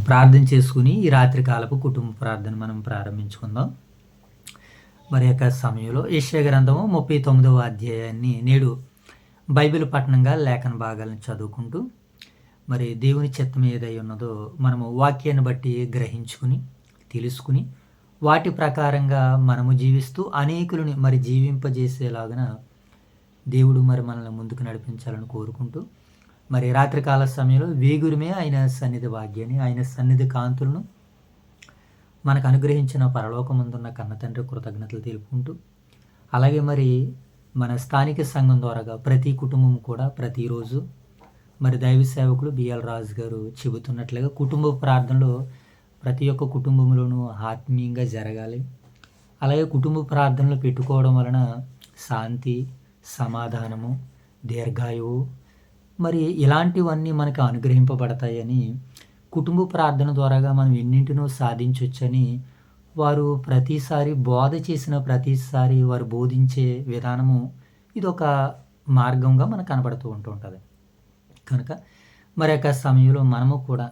ప్రార్థన చేసుకుని ఈ రాత్రికాలపు కుటుంబ ప్రార్థన మనం ప్రారంభించుకుందాం. మరి యొక్క సమయంలో యెషయా గ్రంథము 39వ అధ్యాయాన్ని నేడు బైబిల్ పఠనంగా లేఖన భాగాలను చదువుకుంటూ మరి దేవుని చిత్తం ఏదై ఉన్నదో మనము వాక్యాన్ని బట్టి గ్రహించుకుని తెలుసుకుని వాటి ప్రకారంగా మనము జీవిస్తూ అనేకులని మరి జీవింపజేసేలాగా దేవుడు మరి మనల్ని ముందుకు నడిపించాలని కోరుకుంటూ మరి రాత్రికాల సమయంలో వేగురిమే ఆయన సన్నిధి భాగ్యాన్ని ఆయన సన్నిధి కాంతులను మనకు అనుగ్రహించిన పరలోకమందున్న కన్న తండ్రి కృతజ్ఞతలు తెలుపుకుంటూ అలాగే మరి మన స్థానిక సంఘం ద్వారాగా ప్రతి కుటుంబం కూడా ప్రతిరోజు మరి దైవ సేవకులు బిఎల్ రాజు గారు చెబుతున్నట్లుగా కుటుంబ ప్రార్థనలో ప్రతి ఒక్క కుటుంబంలోనూ ఆత్మీయంగా జరగాలి. అలాగే కుటుంబ ప్రార్థనలు పెట్టుకోవడం వలన శాంతి, సమాధానము, దీర్ఘాయువు మరి ఇలాంటివన్నీ మనకు అనుగ్రహింపబడతాయని కుటుంబ ప్రార్థన ద్వారాగా మనం ఎన్నింటినో సాధించవచ్చని వారు ప్రతిసారి బోధ చేసిన ప్రతిసారి వారు బోధించే విధానము ఇదొక మార్గంగా మనకు కనబడుతూ ఉంటుంటుంది. కనుక మరి యొక్క సమయంలో మనము కూడా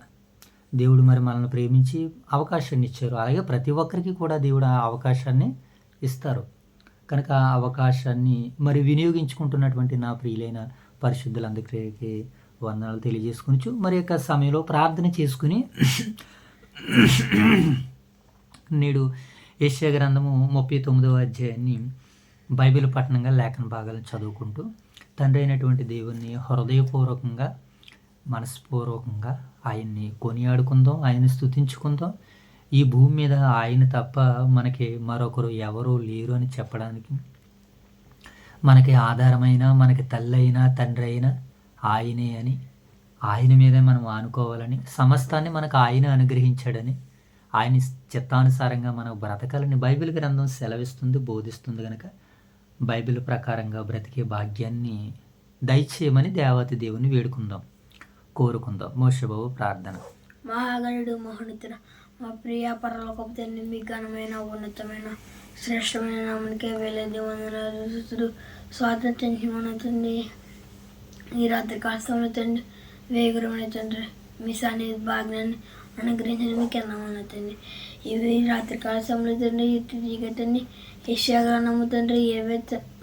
దేవుడు మరి మనల్ని ప్రేమించి అవకాశాన్ని ఇచ్చారు. అలాగే ప్రతి ఒక్కరికి కూడా దేవుడు ఆ అవకాశాన్ని ఇస్తారు. కనుక ఆ అవకాశాన్ని మరి వినియోగించుకుంటున్నటువంటి నా ప్రియులైన పరిశుద్ధులందరికీ వందనాలు తెలియజేసుకొనొచ్చు. మరి యొక్క సమయంలో ప్రార్థన చేసుకుని నేడు యెషయా గ్రంథము 39వ అధ్యాయాన్ని బైబిల్ పఠనంగా లేఖన భాగాలను చదువుకుంటూ తండ్రి అయినటువంటి దేవుణ్ణి హృదయపూర్వకంగా మనస్పూర్వకంగా ఆయన్ని కొనియాడుకుందాం, ఆయన్ని స్తుతించుకుందాం. ఈ భూమి మీద ఆయన తప్ప మనకి మరొకరు ఎవరూ లేరు అని చెప్పడానికి మనకి ఆధారమైన మనకి తల్లి అయినా తండ్రి అయినా ఆయనే అని ఆయన మీదే మనం ఆనుకోవాలని సమస్తాన్ని మనకు ఆయన అనుగ్రహించాడని ఆయన చిత్తానుసారంగా మనం బ్రతకాలని బైబిల్ గ్రంథం సెలవిస్తుంది, బోధిస్తుంది. కనుక బైబిల్ ప్రకారంగా బ్రతికే భాగ్యాన్ని దయచేయమని దేవతి దేవుని వేడుకుందాం, కోరుకుందాం. మోషేబాబు ప్రార్థన. మహాగణుడు మహోన్నతుడ మా ప్రియ పరలోకపు తండ్రి, మీ ఘనమైన ఉన్నతమైన శ్రేష్టమైన నామానికే వేలాది వందనాలు స్తుతులు స్వాతంత్ర్యం తండ్రి. ఈ రాత్రి కాలంలో తండ్రి వేగురమైన తండ్రి మీ సన్నిధి భాగ్యాన్ని అనుగ్రహించండి. మీకు ఎన్నమన్న తండ్రి ఇవి రాత్రి కాలంలో తండ్రి తండ్రి యెషయా గ్రంథము తండ్రి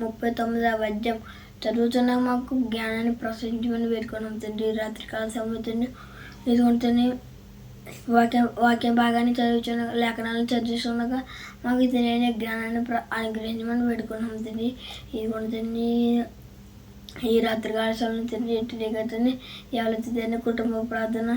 39వ అధ్యాయం చదువుతున్నాక మాకు జ్ఞానాన్ని ప్రసరించమని వేడుకున్నాం తండ్రి. రాత్రికాల సమయంలో తండ్రి ఇదిగొంటుంది వాక్య భాగాన్ని చదువుతున్న లేఖనాలను చదువుతుండగా మాకు తెలియని జ్ఞానాన్ని అనుగ్రహించమని వేడుకున్నాం తండ్రి. ఇదిగొంటుంది ఈ రాత్రికాల సమయంలో తండ్రి ఎట్టుగా తండ్రి ఎవరైతే తండ్రి కుటుంబ ప్రార్థన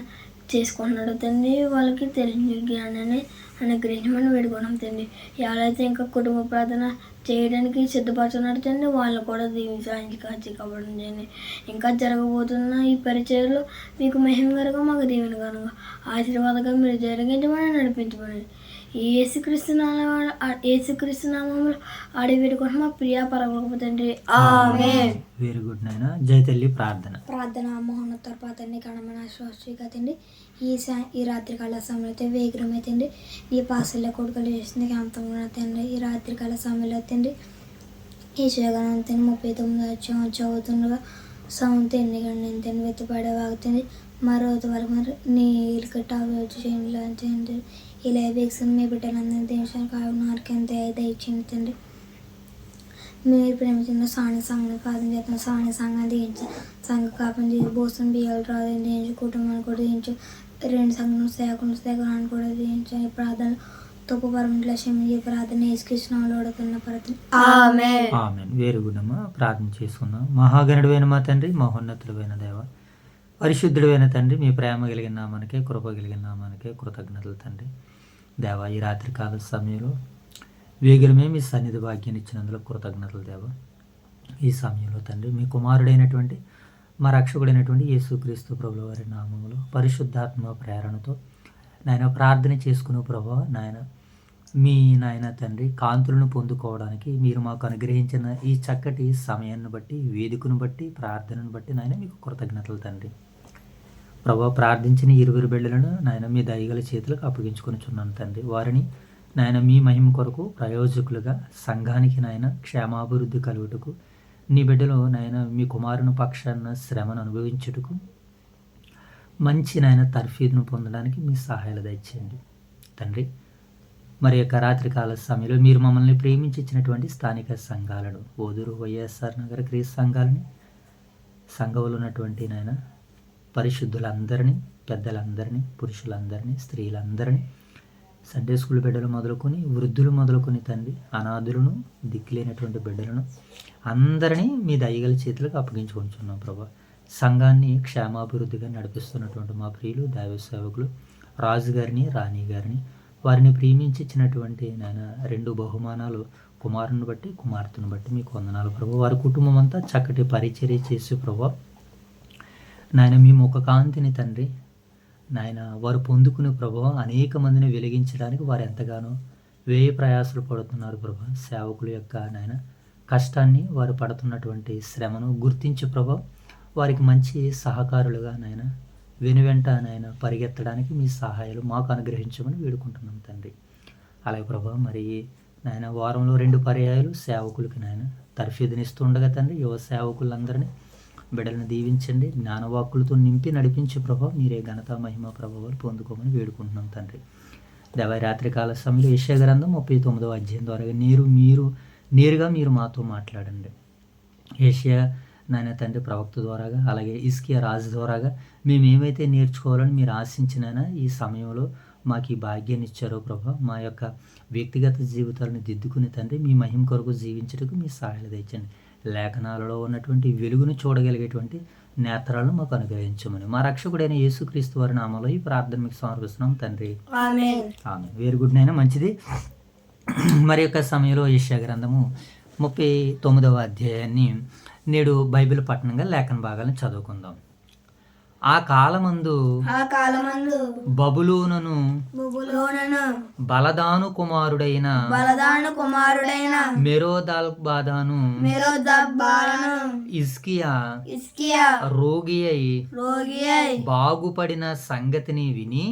చేసుకుంటున్నాడు తండ్రి వాళ్ళకి తెలియని జ్ఞానాన్ని అనుగ్రహించమని వేడుకున్నాం తండ్రి. ఎవరైతే ఇంకా కుటుంబ ప్రార్థన చేయడానికి సిద్ధపడుతున్నాడు తండ్రి వాళ్ళని కూడా దీవించి కాచి కాపాడడం చేయండి. ఇంకా జరగబోతున్న ఈ పరిచయలో మీకు మహిమకరంగా మాకు దీవెన కనుక ఆశీర్వాదంగా మీరు జరిగించమని నడిపించమని యేసుక్రీస్తు నామములో ఆడి వేడుకుంటున్న మా ప్రియ పరలోకపు తండ్రి ఆమేన్. వెరీ గుడ్ నాయన. జై తల్లి ప్రార్థన. మహోన్నత పాత్రని కణమైన స్వస్తిగా తండ్రి ఈ రాత్రికాల సమయంలో వేగరమే తండ్రి ఈ పాసల్లో కొడుకులు చేసింది అంతంగా తండ్రి. ఈ రాత్రికాల సమయంలో తండ్రి ఈ శేఖరం తండ్రి 39 చదువుతుండగా సౌండ్ ఎన్నికండి తండ్రి వెతుపడే వాగుతుంది మరో వరకు మరి నీళ్ళు కట్ట చేయండి తండ్రి. ఇలా వేసుకుని మీ బిడ్డలందరినీ దేశానికి ఆగునారికి ఎంత దయచేయండి తండ్రి. మీరు ప్రేమించిన సాణి సంఘం ప్రార్థన చేస్తున్న సాణి సంఘం దించి సంఘ కాపం చేసి బోసం బియ్యాలు రాదు దించు కుటుంబాన్ని కూడా దించు 2 సంఘం సేకరణాన్ని కూడా దించు. ఈ ప్రార్థన తప్పు పరమంట్లో క్షమించి ప్రార్థన యేసుకృష్ణంలో అడుగుతున్న ప్రార్థన ఆమేన్. ఆమేన్. వేరు గుణమా ప్రార్థన చేసుకుందాం. మహాగణుడైన మా తండ్రి, మహోన్నతుడైన దేవ, పరిశుద్ధుడైన తండ్రి, మీ ప్రేమ కలిగిన నామానికే కృప కలిగిన నామానికే కృతజ్ఞతలు తండ్రి. దేవ ఈ రాత్రికాల సమయంలో వేగరమే మీ సన్నిధి భాగ్యాన్ని ఇచ్చినందులో కృతజ్ఞతలు దేవ. ఈ సమయంలో తండ్రి మీ కుమారుడైనటువంటి మా రక్షకుడైనటువంటి యేసుక్రీస్తు ప్రభుల వారి నామములో పరిశుద్ధాత్మ ప్రేరణతో నాయన ప్రార్థన చేసుకునే ప్రభు నాయన మీ నాయన తండ్రి కాంతులను పొందుకోవడానికి మీరు మాకు అనుగ్రహించిన ఈ చక్కటి సమయాన్ని బట్టి వేదికను బట్టి ప్రార్థనను బట్టి నాయన మీకు కృతజ్ఞతలు తండ్రి. ప్రభు ప్రార్థించిన 20 బిడ్డలను నాయన మీ దయగల చేతులకు అప్పగించుకొనిచున్నాను తండ్రి. వారిని నాయన మీ మహిమ కొరకు ప్రయోజకులుగా సంఘానికి నాయన క్షేమాభివృద్ధి కలుగుటకు నీ బిడ్డలు నాయన మీ కుమారుని పక్షాన శ్రమను అనుభవించుటకు మంచి నాయన తర్ఫీదును పొందడానికి మీ సహాయాలు దయచేయండి తండ్రి. మరి యొక్క రాత్రికాల సమయంలో మీరు మమ్మల్ని ప్రేమించి ఇచ్చినటువంటి స్థానిక సంఘాలను, ఓదూరు వైఎస్ఆర్ నగర క్రీస్తు సంఘాలని, సంఘంలో ఉన్నటువంటి నాయన పరిశుద్ధులందరినీ, పెద్దలందరినీ, పురుషులందరినీ, స్త్రీలందరినీ, సండే స్కూల్ బిడ్డలు మొదలుకొని వృద్ధులు మొదలుకొని తండ్రి, అనాథులను, దిక్కులేనటువంటి బిడ్డలను అందరినీ మీ దయగల చేతులకు అప్పగించుకుంటున్నాం ప్రభా. సంఘాన్ని క్షేమాభివృద్ధిగా నడిపిస్తున్నటువంటి మా ప్రియులు దైవ సేవకులు రాజు గారిని, రాణి గారిని, వారిని ప్రేమించి ఇచ్చినటువంటి నాయన 2 బహుమానాలు, కుమారుని బట్టి కుమార్తెను బట్టి మీకు వందనాలు ప్రభు. వారి కుటుంబం అంతా చక్కటి పరిచర్య చేసి ప్రభు నాయన మీ ముఖ కాంతిని తండ్రి నాయన వారు పొందుకునే ప్రభు అనేక మందిని వెలిగించడానికి వారు ఎంతగానో వ్యయ ప్రయాసలు పడుతున్నారు ప్రభు. సేవకుల యొక్క నాయన కష్టాన్ని, వారు పడుతున్నటువంటి శ్రమను గుర్తించి ప్రభు వారికి మంచి సహకారులుగా నాయన వెనువెంట నాయన పరిగెత్తడానికి మీ సహాయాలు మాకు అనుగ్రహించమని వేడుకుంటున్నాం తండ్రి. అలాగే ప్రభా మరి నాయన వారంలో 2 పర్యాయాలు సేవకులకి నాయన తర్ఫీదునిస్తూ ఉండగా తండ్రి యువ సేవకులందరినీ బిడ్డలను దీవించండి, జ్ఞానవాక్కులతో నింపి నడిపించే ప్రభావ మీరే ఘనత మహిమ ప్రభావాలు పొందుకోమని వేడుకుంటున్నాం తండ్రి. రాత్రికాల సమయంలో యెషయా గ్రంథం 39వ అధ్యాయం ద్వారా నేరుగా మీరు మాతో మాట్లాడండి. యెషయా నాయన తండ్రి ప్రవక్త ద్వారాగా, అలాగే హిజ్కియా రాజు ద్వారాగా మేము ఏమైతే నేర్చుకోవాలని మీరు ఆశించినైనా ఈ సమయంలో మాకు ఈ భాగ్యాన్ని ఇచ్చారో ప్రభా, మా యొక్క వ్యక్తిగత జీవితాలను దిద్దుకుని తండ్రి మీ మహిమ కొరకు జీవించడానికి మీ సహాయాలు తెచ్చండి. లేఖనాలలో ఉన్నటువంటి వెలుగును చూడగలిగేటువంటి నేత్రాలను మాకు అనుగ్రహించమని మా రక్షకుడైన యేసుక్రీస్తు వారి నామములో ఈ ప్రార్థన మీకు సమర్పిస్తున్నాం తండ్రి. ఆమేన్. వెరీ గుడ్ నైనా, మంచిది. మరి యొక్క సమయంలో యెషయా గ్రంథము 39వ అధ్యాయాన్ని నేడు బైబిల్ పట్టణంగా లేఖన భాగాలను చదువుకుందాం. ఆ కాలమందు బబులోనును బలదాను కుమారుడైన మెరోదాల్బాదాను హిజ్కియా రోగి అయి బాగుపడిన సంగతిని విని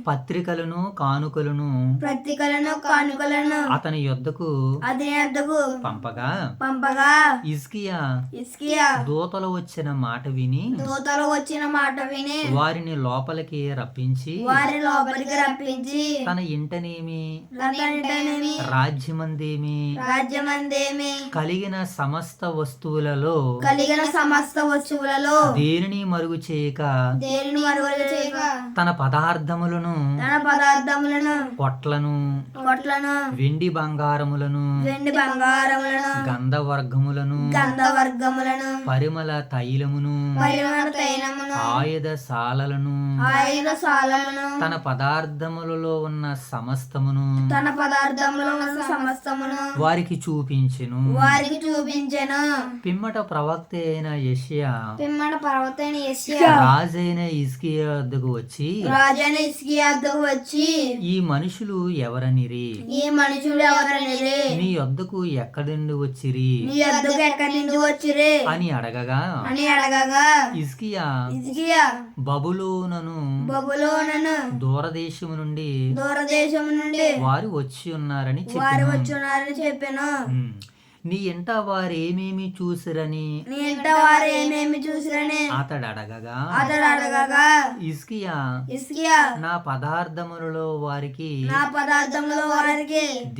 పత్రికలను కానుకలను అతని యొద్దకు పంపగా హిజ్కియా దూతలు వచ్చిన మాట విని వారిని లోపలికి రప్పించి తన ఇంటనేమి రాజ్యమందేమి కలిగిన సమస్త వస్తువులలో దేనిని మరుగు చేయక తన పదార్థములను కొట్లను వెండి బంగారములను గంధవర్గములను పరిమళ తైలమును ఆయుధశాలలను తన పదార్థములలో ఉన్న సమస్తమును వారికి చూపించెను. పిమ్మట ప్రవక్త అయిన యెషయా రాజైన హిజ్కియా వద్దకు వచ్చి ఈ మనుషులు ఎవరనిరి, నీ యొద్దకు ఎక్కడి నుండి వచ్చిరి అని అడగగా హిజ్కియా బబులోనును దూరదేశము నుండి వారు వచ్చి ఉన్నారని చెప్పాను. నీ ఇంట వారేమేమి చూసిరని అతడు అడగగా హిజ్కియా నా పదార్థములలో వారికి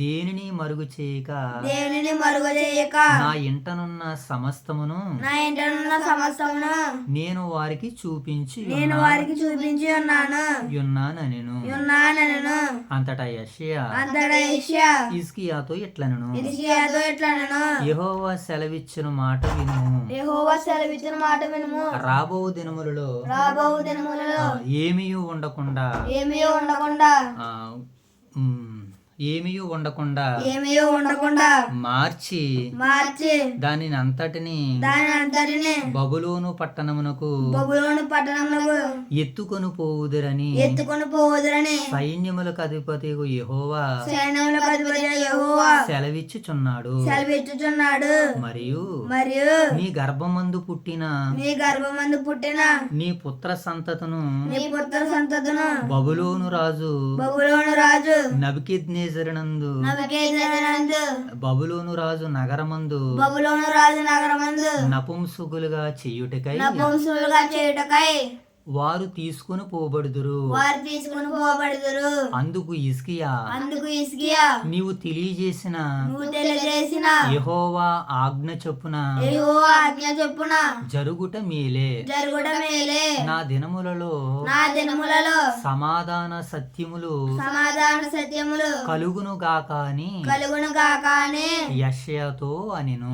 దేనిని మరుగు చేయక నా ఇంటనున్న సమస్తమును నేను వారికి చూపించి ఉన్నానెను. అంతటా యెషయా హిజ్కియాతో ఇట్లనెను, యెహోవా సెలవిచ్చిన మాట వినుము. రాబో దినములలో ఏమీయూ ఉండకుండా మార్చి దానిని అంతటిని బబులోను పట్టణమునకు ఎత్తుకొని పోవుదురని సైన్యములకు అధిపతి యెహోవా సెలవిచ్చుచున్నాడు. మరియు నీ గర్భమందు పుట్టిన నీ పుత్ర సంతతును బబులోను రాజు నబుకద్నెజరు నబుకేజరునందు నబుకేజరునందు బబులోను రాజు నగరమందు బబులోను రాజు నగరమందు నపుంసకులుగా చేయుటకై నపుంసకులుగా చేయుటకై వారు తీసుకుని పోబడుదురు. వారు తీసుకుని పోబడుదురు. అందుకు హిజ్కియా నీవు తెలియజేసిన యెహోవా ఆజ్ఞ చొప్పున జరుగుట మేలే. నా దినములలో సమాధాన సత్యములు కలుగును గాక అని యెషయాతో అనెను.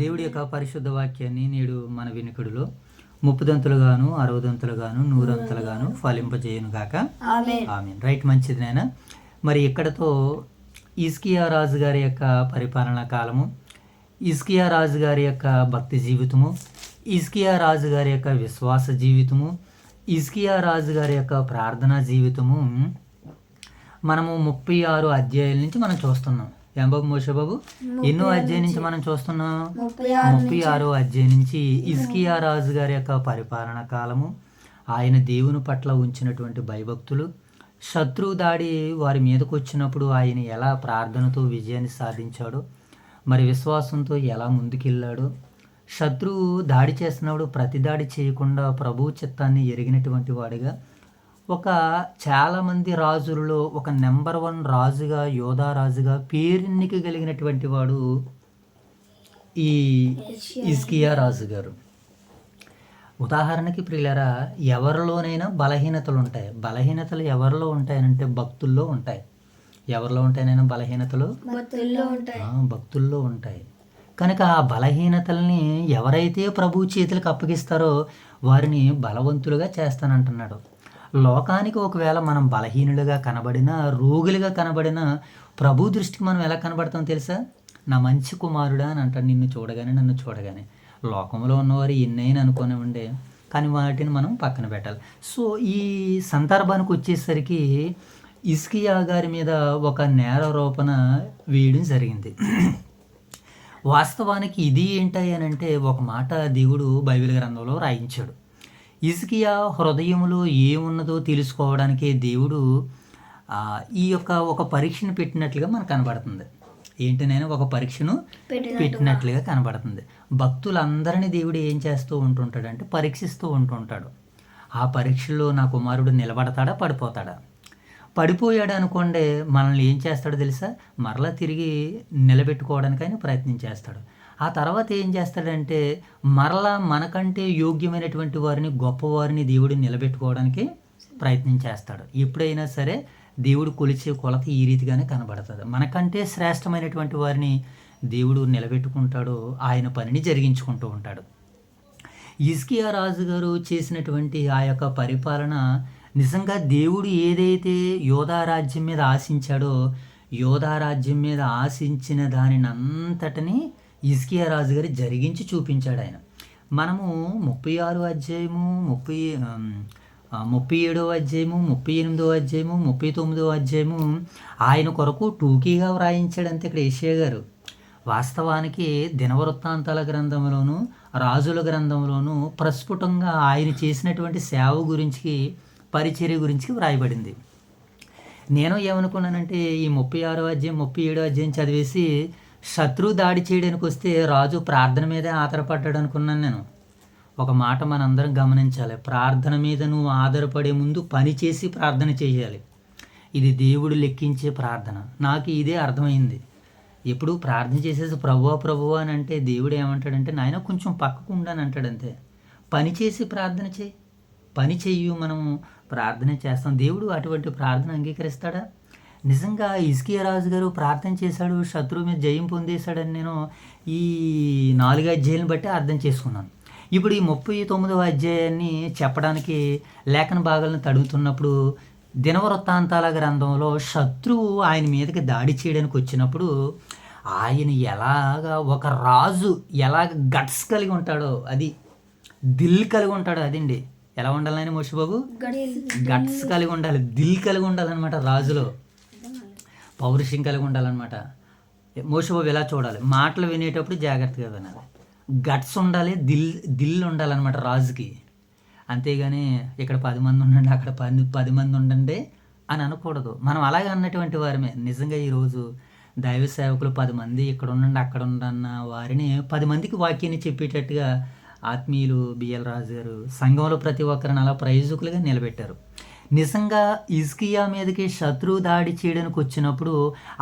దేవుడి యొక్క పరిశుద్ధ వాక్యాన్ని నేడు మన వినికిడిలో 30 60 100 ఫలింపజేయును గాక. ఆమేన్. రైట్, మంచిది నాయన. మరి ఇక్కడతో హిజ్కియా రాజు గారి యొక్క పరిపాలనా కాలము, హిజ్కియా రాజు గారి యొక్క భక్తి జీవితము, హిజ్కియా రాజు గారి యొక్క విశ్వాస జీవితము, హిజ్కియా రాజు గారి యొక్క ప్రార్థనా జీవితము మనము 36 అధ్యాయాల నుంచి మనం చూస్తున్నాం. ఏం బాబు మోషబాబు, ఎన్నో అధ్యాయం నుంచి మనం చూస్తున్నాం? 36 అధ్యాయం నుంచి హిజ్కియా రాజు గారి యొక్క పరిపాలన కాలము, ఆయన దేవుని పట్ల ఉంచినటువంటి భయభక్తులు, శత్రువు దాడి వారి మీదకు వచ్చినప్పుడు ఆయన ఎలా ప్రార్థనతో విజయాన్ని సాధించాడో, మరి విశ్వాసంతో ఎలా ముందుకెళ్ళాడో, శత్రువు దాడి చేస్తున్నప్పుడు ప్రతి దాడి చేయకుండా ప్రభు చిత్తాన్ని ఎరిగినటువంటి వాడిగా, ఒక చాలామంది రాజులలో ఒక నెంబర్ 1 రాజుగా, యోధా రాజుగా పేరెన్నిక కలిగినటువంటి వాడు ఈ హిజ్కియా రాజు గారు. ఉదాహరణకి ప్రియులారా, ఎవరిలోనైనా బలహీనతలు ఉంటాయి. బలహీనతలు ఎవరిలో ఉంటాయనంటే భక్తుల్లో ఉంటాయి. ఎవరిలో ఉంటాయనైనా బలహీనతలు? భక్తుల్లో ఉంటాయి. కనుక ఆ బలహీనతల్ని ఎవరైతే ప్రభు చేతులకు అప్పగిస్తారో వారిని బలవంతులుగా చేస్తానంటున్నాడు. లోకానికి ఒకవేళ మనం బలహీనులుగా కనబడినా, రోగులుగా కనబడినా, ప్రభు దృష్టికి మనం ఎలా కనబడతాం తెలుసా? నా మంచి కుమారుడా అని అంటాడు నన్ను చూడగానే. లోకంలో ఉన్నవారు ఎన్నైనా అనుకోనివ్వండి, కానీ వాటిని మనం పక్కన పెట్టాలి. సో ఈ సందర్భానికి వచ్చేసరికి హిజ్కియా గారి మీద ఒక నేరారోపణ వేయడం జరిగింది. వాస్తవానికి ఇది ఏంటి అని అంటే, ఒక మాట దేవుడు బైబిల్ గ్రంథంలో రాయించాడు. హిజ్కియా హృదయంలో ఏమున్నదో తెలుసుకోవడానికి దేవుడు ఈ యొక్క ఒక పరీక్షను పెట్టినట్లుగా మనకు కనబడుతుంది. ఏంటనైనా ఒక పరీక్షను పెట్టినట్లుగా కనబడుతుంది. భక్తులందరినీ దేవుడు ఏం చేస్తూ ఉంటుంటాడు అంటే పరీక్షిస్తూ ఉంటుంటాడు. ఆ పరీక్షలో నా కుమారుడు నిలబడతాడా, పడిపోతాడా? పడిపోయాడు అనుకోండి, మనల్ని ఏం చేస్తాడో తెలుసా? మరలా తిరిగి నిలబెట్టుకోవడానికి ఆయన ప్రయత్నం చేస్తాడు. ఆ తర్వాత ఏం చేస్తాడంటే మరలా మనకంటే యోగ్యమైనటువంటి వారిని, గొప్పవారిని దేవుడు నిలబెట్టుకోవడానికి ప్రయత్నం చేస్తాడు. ఎప్పుడైనా సరే దేవుడు కొలిచే కొలత ఈ రీతిగానే కనబడుతుంది. మనకంటే శ్రేష్టమైనటువంటి వారిని దేవుడు నిలబెట్టుకుంటాడు, ఆయన పనిని జరిగించుకుంటూ ఉంటాడు. హిజ్కియా రాజు గారు చేసినటువంటి ఆ యొక్క పరిపాలన నిజంగా దేవుడు ఏదైతే యోధా రాజ్యం మీద ఆశించాడో, యోధా రాజ్యం మీద ఆశించిన దానిని అంతటిని హిజ్కియా రాజు గారు జరిగించి చూపించాడు ఆయన. మనము 36 అధ్యాయము, 37 అధ్యాయము, 38 అధ్యాయము, 39 అధ్యాయము ఆయన కొరకు టూకీగా వ్రాయించాడు అంతే ఇక్కడ యెషయా గారు. వాస్తవానికి దినవృత్తాంతాల గ్రంథంలోను, రాజుల గ్రంథంలోను ప్రస్ఫుటంగా ఆయన చేసినటువంటి సేవ గురించి, పరిచర్య గురించి వ్రాయబడింది. నేను ఏమనుకున్నానంటే ఈ 36 అధ్యాయం, 37 అధ్యాయం చదివేసి శత్రువు దాడి చేయడానికి వస్తే రాజు ప్రార్థన మీదే ఆధారపడ్డాడు అనుకున్నాను నేను. ఒక మాట మనందరం గమనించాలి, ప్రార్థన మీద నువ్వు ఆధారపడే ముందు పని చేసి ప్రార్థన చేయాలి. ఇది దేవుడు లెక్కించే ప్రార్థన. నాకు ఇదే అర్థమైంది. ఎప్పుడు ప్రార్థన చేసేసి ప్రభువా అని అంటే దేవుడు ఏమంటాడంటే, నాయన కొంచెం పక్కకు ఉండని అంటాడు అంతే. పని చేసి ప్రార్థన చేయి, పని చెయ్యు, మనము ప్రార్థన చేస్తాం. దేవుడు అటువంటి ప్రార్థన అంగీకరిస్తాడా? నిజంగా హిజ్కియా రాజు గారు ప్రార్థన చేశాడు, శత్రువు మీద జయం పొందేశాడని నేను ఈ 4 అధ్యాయాలను బట్టి అర్థం చేసుకున్నాను. ఇప్పుడు ఈ 39వ అధ్యాయాన్ని చెప్పడానికి లేఖన భాగాలను తడుగుతున్నప్పుడు దినవృత్తాంతాల గ్రంథంలో శత్రువు ఆయన మీదకి దాడి చేయడానికి వచ్చినప్పుడు ఆయన ఎలాగా ఒక రాజు ఎలాగ గట్స్ కలిగి ఉంటాడో, అది దిల్ కలిగి ఉంటాడో, అదండి. ఎలా ఉండాలని మోషబాబు? గట్స్ కలిగి ఉండాలి, దిల్ కలిగి ఉండాలన్నమాట. రాజులో పౌరుషం కలిగి ఉండాలన్నమాట. మోషబాబు ఎలా చూడాలి, మాటలు వినేటప్పుడు జాగ్రత్తగా వినాలి. గట్స్ ఉండాలి, దిల్ ఉండాలన్నమాట రాజుకి. అంతేగాని ఇక్కడ 10 మంది ఉండండి, అక్కడ 10 మంది ఉండండి, అని అనకూడదు. మనం అలాగే అన్నటువంటి వారమే. నిజంగా ఈరోజు దైవ సేవకులు 10 మంది ఇక్కడ ఉండండి, అక్కడ ఉండండి అన్న వారిని 10 మందికి వాక్యాన్ని చెప్పేటట్టుగా ఆత్మీయులు బిఎల్ రాజు గారు సంఘంలో ప్రతి ఒక్కరిని అలా ప్రయోజకులుగా నిలబెట్టారు. నిజంగా హిజ్కియా మీదకి శత్రువు దాడి చేయడానికి వచ్చినప్పుడు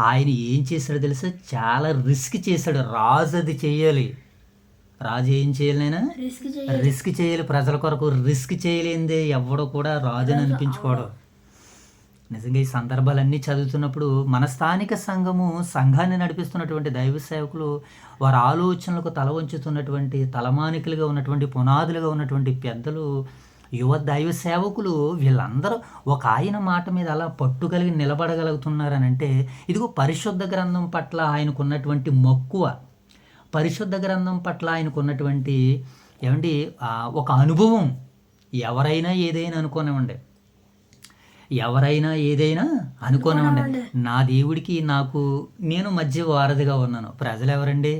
ఆయన ఏం చేశాడో తెలుసా? చాలా రిస్క్ చేశాడు. రాజు అది చేయాలి. రాజు ఏం చేయాలైనా రిస్క్ చేయాలి. ప్రజల కొరకు రిస్క్ చేయలేందే ఎవడో కూడా రాజుని అనిపించుకోవడం. నిజంగా ఈ సందర్భాలన్నీ చదువుతున్నప్పుడు మన స్థానిక సంఘాన్ని నడిపిస్తున్నటువంటి దైవ సేవకులు వారి ఆలోచనలకు తల వంచుతున్నటువంటి తలమానికలుగా ఉన్నటువంటి పునాదులుగా ఉన్నటువంటి పెద్దలు, యువ దైవ సేవకులు వీళ్ళందరూ ఒక ఆయన మాట మీద అలా పట్టు కలిగి నిలబడగలుగుతున్నారనంటే ఇదిగో పరిశుద్ధ గ్రంథం పట్ల ఆయనకున్నటువంటి మక్కువ, పరిశుద్ధ గ్రంథం పట్ల ఆయనకున్నటువంటి ఒక అనుభవం. ఎవరైనా ఏదైనా అనుకోనివ్వండి, నా దేవుడికి నేను మధ్య వారధిగా ఉన్నాను. ప్రజలు ఎవరండి?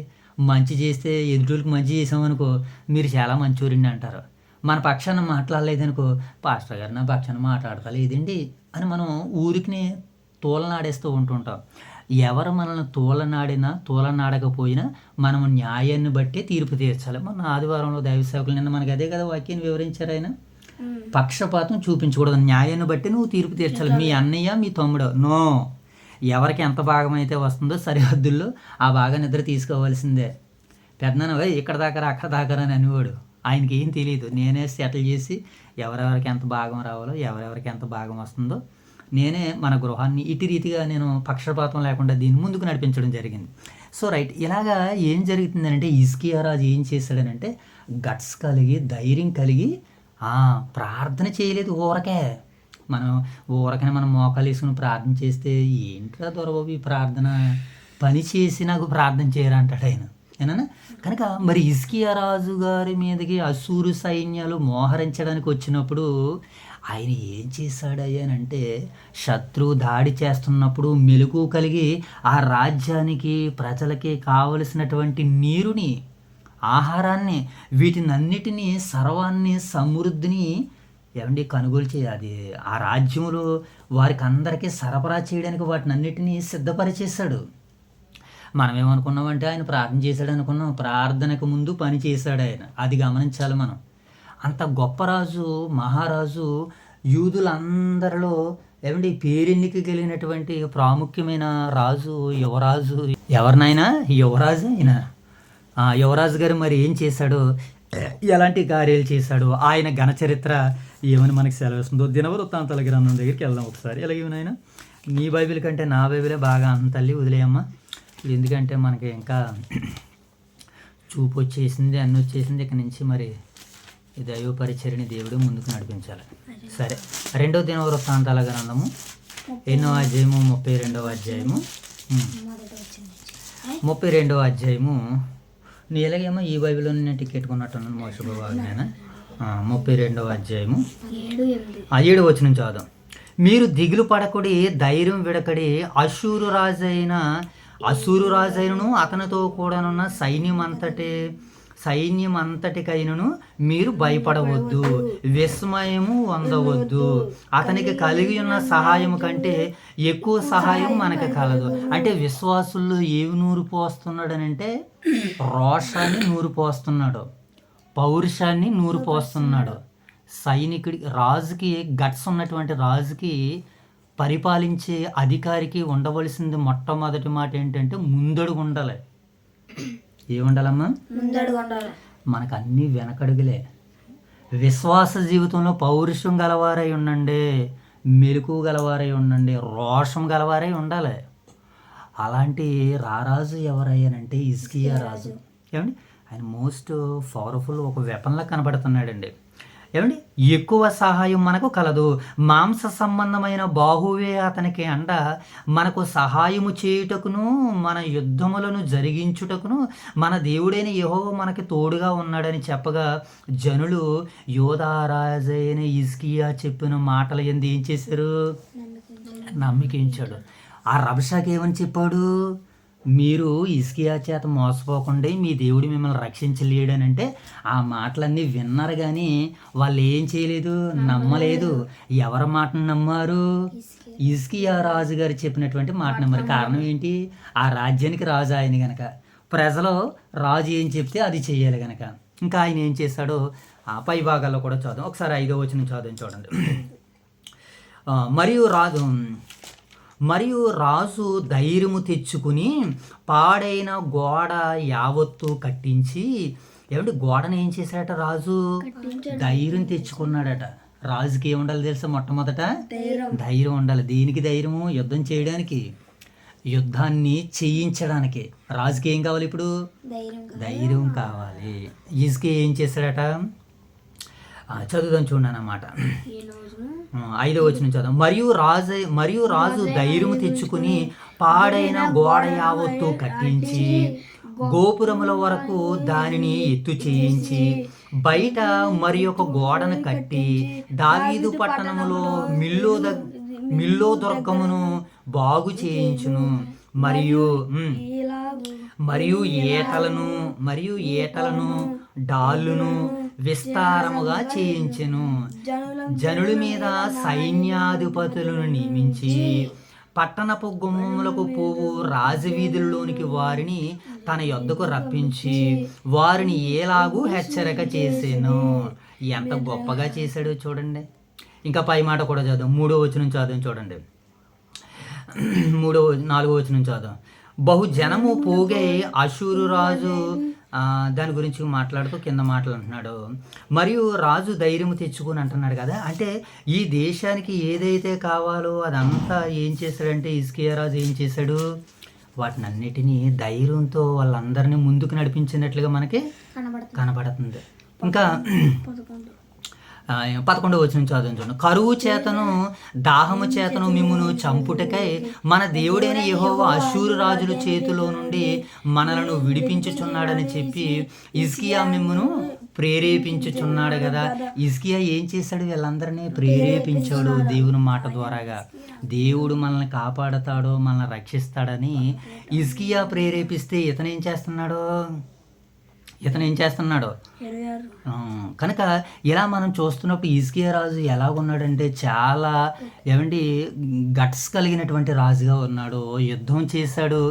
మంచి చేస్తే ఎదుటికి మంచి చేసామనుకో మీరు చాలా మంచూరండి అంటారు. మన పక్షాన మాట్లాడలేదనుకో పాస్టర్ గారు నా పక్షాన మాట్లాడతలేదండి అని మనం ఊరికి తోలనాడేస్తూ ఉంటుంటాం. ఎవరు మనల్ని తోలనాడకపోయినా మనం న్యాయాన్ని బట్టే తీర్పు తీర్చాలి. మన ఆదివారంలో దైవ సేవకులు నిన్న మనకి అదే కదా వాక్యాన్ని వివరించారు. ఆయన పక్షపాతం చూపించకూడదు. న్యాయాన్ని బట్టి నువ్వు తీర్పు తీర్చాలి. మీ అన్నయ్య మీ తమ్ముడు నో, ఎవరికి ఎంత భాగం అయితే వస్తుందో సరిహద్దుల్లో ఆ భాగాన్ని ఇద్దరు తీసుకోవాల్సిందే. పెద్దనాన్న ఇక్కడ దాకా అక్కడ దాకా అని అనేవాడు. ఆయనకి ఏం తెలియదు. నేనే సెటిల్ చేసి ఎవరెవరికి ఎంత భాగం రావాలో, ఎవరెవరికి ఎంత భాగం వస్తుందో నేనే మన గృహాన్ని ఇటు రీతిగా నేను పక్షపాతం లేకుండా దీన్ని ముందుకు నడిపించడం జరిగింది. సో రైట్, ఇలాగా ఏం జరుగుతుందంటే హిజ్కియా రాజు ఏం చేశాడనంటే గట్స్ కలిగి, ధైర్యం కలిగి ప్రార్థన చేయలేదు. మనం మోకాలు వేసుకుని ప్రార్థన చేస్తే ఏంట్రా దొరబాబు ఈ ప్రార్థన, పని చేసి నాకు ప్రార్థన చేయరా అంటాడు ఆయన. ఏనా కనుక మరి హిజ్కియా రాజు గారి మీదకి అశూరు సైన్యాలు మోహరించడానికి వచ్చినప్పుడు ఆయన ఏం చేశాడు అయ్యానంటే శత్రువు దాడి చేస్తున్నప్పుడు మెలకువ కలిగి ఆ రాజ్యానికి ప్రజలకి కావలసినటువంటి నీరుని, ఆహారాన్ని, వీటినన్నిటినీ, సర్వాన్ని, సమృద్ధిని కొనుగోలు చేయాలి. ఆ రాజ్యంలో వారికి అందరికీ సరఫరా చేయడానికి వాటిని అన్నిటినీ సిద్ధపరిచేశాడు. మనం ఏమనుకున్నామంటే ఆయన ప్రార్థన చేశాడు అనుకున్నాం. ప్రార్థనకు ముందు పని చేశాడు ఆయన. అది గమనించాలి మనం. అంత గొప్ప రాజు, మహారాజు, యూదులందరిలో పేరెన్నిక కలిగినటువంటి ప్రాముఖ్యమైన రాజు, యువరాజు. ఎవరినైనా యువరాజు అయినా యువరాజు గారు మరి ఏం చేశాడు, ఎలాంటి కార్యాలు చేశాడు, ఆయన ఘనచరిత్ర ఏమని మనకి సెలవిస్తుందో దినవృత్తాంతాల గ్రంథం దగ్గరికి వెళ్దాం ఒకసారి. ఎలాగేమైనా నీ బైబిల్ కంటే నా బైబిలే బాగా తల్లి వదిలేయమ్మా. ఎందుకంటే మనకి ఇంకా చూపు వచ్చేసింది, అన్నీ వచ్చేసింది. ఇక నుంచి మరి ఈ దైవ పరిచర్ని దేవుడు ముందుకు నడిపించాలి. సరే, 2వ దినవృత్తాంతాల గ్రంథము 8వ అధ్యాయము 32వ అధ్యాయము 32వ అధ్యాయము. నీ ఎలాగేమో ఈ బైబిల్లో నేను టికెట్ కొన్నట్టున్నాను మోసబాగా. 32వ అధ్యాయము 7వ వచనం చదువు. మీరు దిగులు పడకుడి, ధైర్యం విడకడి, అశూరు రాజైనను అతనితో కూడానున్న సైన్యం అంతటికైనను మీరు భయపడవద్దు, విస్మయము పొందవద్దు. అతనికి కలిగి ఉన్న సహాయం కంటే ఎక్కువ సహాయం మనకు కలదు. అంటే విశ్వాసుల్లో ఏవి నూరు పోస్తున్నాడనంటే రోషాన్ని నూరు పోస్తున్నాడు, పౌరుషాన్ని నూరు పోస్తున్నాడు. రాజుకి గట్స్ ఉన్నటువంటి రాజుకి, పరిపాలించే అధికారికి ఉండవలసింది మొట్టమొదటి మాట ఏంటంటే ముందడుగు ఉండాలి. ఏముండాలమ్మా? ముందడుగు ఉండాలి. మనకు అన్నీ వెనకడుగులే. విశ్వాస జీవితంలో పౌరుషం గలవారై ఉండండి, మెలకువ గలవారై ఉండండి, రోషం గలవారై ఉండాలి. అలాంటి రారాజు ఎవరయ్యానంటే హిజ్కియా రాజు. ఆయన మోస్ట్ పవర్ఫుల్ ఒక వెపన్లా కనబడుతున్నాడండి. ఎక్కువ సహాయం మనకు కలదు. మాంస సంబంధమైన బాహువే అతనికి అండ మనకు సహాయము చేయుటకును, మన యుద్ధములను జరిగించుటకును మన దేవుడైన యెహోవా మనకి తోడుగా ఉన్నాడని చెప్పగా జనులు యోధారాజైన హిజ్కియా చెప్పిన మాటల యందు ఏం చేశారు? నమ్మకించాడు. ఆ రబ్షాకి ఏమని చెప్పాడు? మీరు హిజ్కియా చేత మోసపోకుండా మీ దేవుడు మిమ్మల్ని రక్షించలేడనంటే ఆ మాటలన్నీ విన్నారు కానీ వాళ్ళు ఏం చేయలేదు, నమ్మలేదు. ఎవరి మాటను నమ్మారు? హిజ్కియా రాజు గారు చెప్పినటువంటి మాట నమ్మారు. కారణం ఏంటి? ఆ రాజ్యానికి రాజు ఆయన గనక, ప్రజలు రాజు ఏం చెప్తే అది చెయ్యాలి గనక. ఇంకా ఆయన ఏం చేశాడో ఆ పై భాగాల్లో కూడా చదువు. ఒకసారి 5వ వచనం చదువు చూడండి. మరియు రాజు ధైర్యము తెచ్చుకుని పాడైన గోడ యావత్తు కట్టించి, ఏమంటే గోడను ఏం చేశాడట రాజు? ధైర్యం తెచ్చుకున్నాడట. రాజుకి ఏముండాలి తెలుసా? మొట్టమొదట ధైర్యం ఉండాలి. దేనికి ధైర్యము? యుద్ధం చేయడానికి, యుద్ధాన్ని చేయించడానికి. రాజుకి ఏం కావాలి ఇప్పుడు? ధైర్యం కావాలి. హిజ్కియా ఏం చేశాడట? చదువుదాం చూడండి అన్నమాట. 5వ వచనం చదువు. మరియు రాజు ధైర్యము తెచ్చుకుని పాడైన గోడ యావత్తు కట్టించి గోపురముల వరకు దానిని ఎత్తు చేయించి బయట మరి ఒక గోడను కట్టి దావీదు పట్టణములో మిల్లో దుర్గమును బాగు చేయించును. మరియు ఏటలను డాళ్ళును విస్తారముగా చేయించెను. జనుల మీద సైన్యాధిపతులను నియమించి పట్టణపు గుమ్మములకు పోవు రాజవీధుల్లోనికి వారిని తన యొద్దకు రప్పించి వారిని ఏలాగూ హెచ్చరిక చేసాను. ఎంత గొప్పగా చేశాడో చూడండి. ఇంకా పై మాట కూడా చదువు. 3వ వచనం చదువు చూడండి. 4వ వచనం చదువు. బహుజనము పోగై అశూరు రాజు దాని గురించి మాట్లాడుతూ కింద మాటలు అంటున్నాడు. మరియు రాజు ధైర్యం తెచ్చుకుని అంటున్నాడు కదా, అంటే ఈ దేశానికి ఏదైతే కావాలో అదంతా ఏం చేశాడంటే హిజ్కియా రాజు ఏం చేశాడు? వాటిని అన్నిటినీ ధైర్యంతో వాళ్ళందరినీ ముందుకు నడిపించినట్లుగా మనకి కనబడుతుంది. ఇంకా 11వ వచనం చదువు చూడండి. కరువు చేతను దాహము చేతను మిమ్మును చంపుటకై మన దేవుడైన యెహోవా అష్షూరు రాజుల చేతిలో నుండి మనలను విడిపించుచున్నాడని చెప్పి హిజ్కియా మిమ్మును ప్రేరేపించుచున్నాడు కదా. హిజ్కియా ఏం చేశాడు? వీళ్ళందరినీ ప్రేరేపించాడు దేవుని మాట ద్వారాగా. దేవుడు మనల్ని కాపాడతాడో మనల్ని రక్షిస్తాడని హిజ్కియా ప్రేరేపిస్తే ఇతను ఏం చేస్తున్నాడు? కనుక ఇలా మనం చూస్తున్నప్పుడు హిజ్కియా రాజు ఎలా ఉన్నాడంటే చాలా గట్స్ కలిగినటువంటి రాజుగా ఉన్నాడు. యుద్ధం చేశాడు.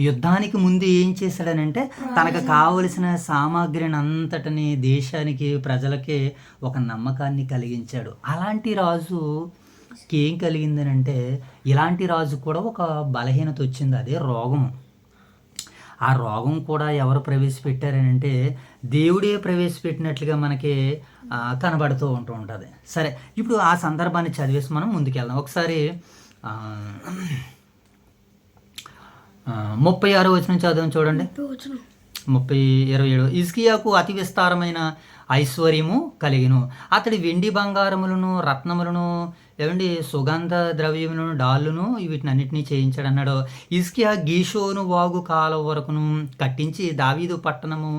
యుద్ధానికి ముందు ఏం చేశాడనంటే తనకు కావలసిన సామాగ్రిని అంతటిని దేశానికి ప్రజలకి ఒక నమ్మకాన్ని కలిగించాడు. అలాంటి రాజుకి ఏం కలిగిందనంటే ఇలాంటి రాజు కూడా ఒక బలహీనత వచ్చింది, అదే రోగం. ఆ రోగం కూడా ఎవరు ప్రవేశపెట్టారనంటే దేవుడే ప్రవేశపెట్టినట్లుగా మనకి కనబడుతూ ఉంటుంది. సరే, ఇప్పుడు ఆ సందర్భాన్ని చదివేసి మనం ముందుకెళ్దాం. ఒకసారి 36వ వచనం చదువు చూడండి. 27. హిజ్కియాకు అతి విస్తారమైన ఐశ్వర్యము కలిగిను. అతడి వెండి బంగారములను రత్నములను సుగంధ ద్రవ్యములను డాళ్ళును వీటిని అన్నిటినీ చేయించాడు అన్నాడు. హిజ్కియా గీషోను వాగు కాలువ వరకును కట్టించి దావీదు పట్టణము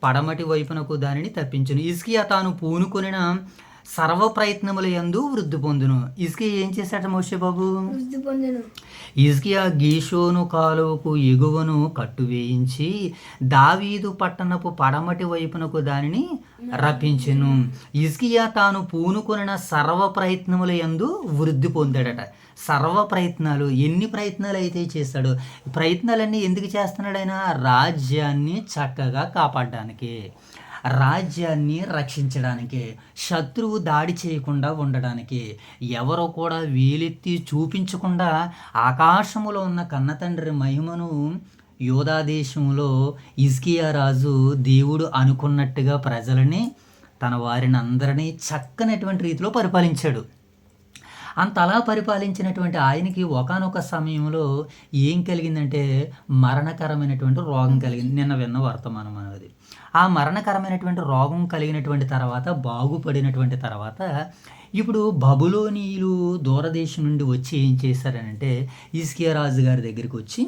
పడమటి వైపునకు దానిని తప్పించును. హిజ్కియా తాను పూనుకొనిన సర్వ ప్రయత్నముల యందు వృద్ధి పొందును. హిజ్కియా ఏం చేశాడు మోషే బాబు? హిజ్కియా గీషోను కాలువకు ఎగువను కట్టువేయించి దావీదు పట్టణపు పడమటి వైపునకు దానిని రప్పించెను. హిజ్కియా తాను పూనుకొనిన సర్వ ప్రయత్నముల యందు వృద్ధి పొందాడట. సర్వ ప్రయత్నాలు, ఎన్ని ప్రయత్నాలు అయితే చేస్తాడో, ప్రయత్నాలన్నీ ఎందుకు చేస్తున్నాడు? ఆయన రాజ్యాన్ని చక్కగా కాపాడడానికి, రాజ్యాన్ని రక్షించడానికి, శత్రువు దాడి చేయకుండా ఉండడానికి, ఎవరో కూడా వేలెత్తి చూపించకుండా ఆకాశములో ఉన్న కన్నతండ్రి మహిమను యోధా దేశంలో హిజ్కియా రాజు దేవుడు అనుకున్నట్టుగా ప్రజలని, తన వారిని అందరినీ చక్కనటువంటి రీతిలో పరిపాలించాడు. అంతలా పరిపాలించినటువంటి ఆయనకి ఒకానొక సమయంలో ఏం కలిగిందంటే మరణకరమైనటువంటి రోగం కలిగింది. నిన్న విన్న వర్తమానం అనేది. ఆ మరణకరమైనటువంటి రోగం కలిగినటువంటి తర్వాత, బాగుపడినటువంటి తర్వాత, ఇప్పుడు బబులోనీయులు దూరదేశం నుండి వచ్చి ఏం చేశారనంటే హిజ్కియా రాజు గారి దగ్గరికి వచ్చి